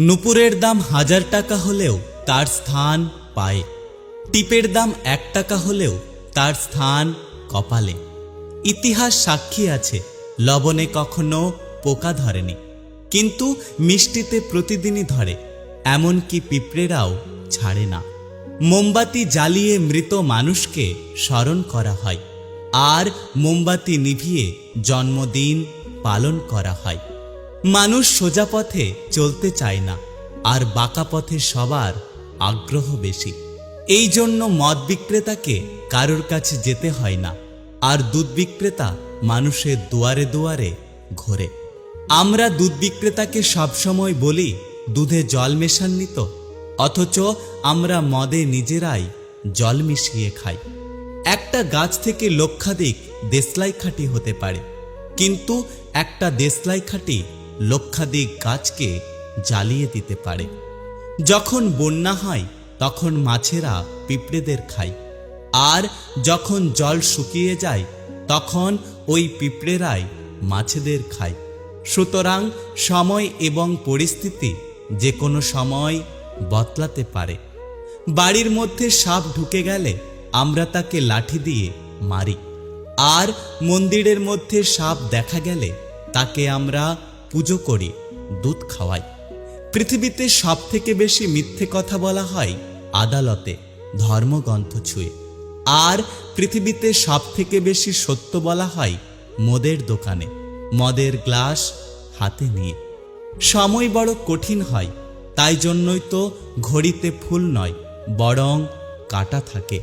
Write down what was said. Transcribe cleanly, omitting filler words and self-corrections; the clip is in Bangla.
নুপুরের দাম 1000 টাকা হলেও তার স্থান পায়ে, টিপের দাম 1 টাকা হলেও তার স্থান কপালে। ইতিহাস সাক্ষী আছে, লবণে কখনো পোকা ধরেনি, কিন্তু মিষ্টিতে প্রতিদিনই ধরে, এমনকি পিঁপড়েরাও ছাড়ে না। মোমবাতি জ্বালিয়ে মৃত মানুষকে স্মরণ করা হয়, আর মোমবাতি নিভিয়ে জন্মদিন পালন করা হয়। মানুষ সোজা পথে চলতে চায় না, আর বাঁকা পথে সবার আগ্রহ বেশি। এই জন্য মদ বিক্রেতাকে কারোর কাছে যেতে হয় না, আর দুধ বিক্রেতা মানুষের দুয়ারে দুয়ারে ঘোরে। আমরা দুধ বিক্রেতাকে সবসময় বলি দুধে জল মেশাননি তো, অথচ আমরা মদে নিজেরাই জল মিশিয়ে খাই। একটা গাছ থেকে লক্ষাধিক দেশলাই খাঁটি হতে পারে, কিন্তু একটা দেশলাই খাঁটি লক্ষাধিক গাছকে জ্বালিয়ে দিতে পারে। যখন বন্যা হয় তখন মাছেরা পিঁপড়েদের খায়, আর যখন জল শুকিয়ে যায় তখন ওই পিঁপড়েরাই মাছেদের খায়। সুতরাং সময় এবং পরিস্থিতি যে কোনো সময় বদলাতে পারে। বাড়ির মধ্যে সাপ ঢুকে গেলে আমরা তাকে লাঠি দিয়ে মারি, আর মন্দিরের মধ্যে সাপ দেখা গেলে তাকে আমরা পুজো করি, দুধ খাওয়াই। পৃথিবীতে সবথেকে বেশি মিথ্যে কথা বলা হয় আদালতে, ধর্মগ্রন্থ ছুঁয়ে, আর পৃথিবীতে সবথেকে বেশি সত্য বলা হয় মদের দোকানে, মদের গ্লাস হাতে নিয়ে। সময় বড় কঠিন হয়, তাই জন্যই তো ঘড়িতে ফুল নয় বরং কাঁটা থাকে।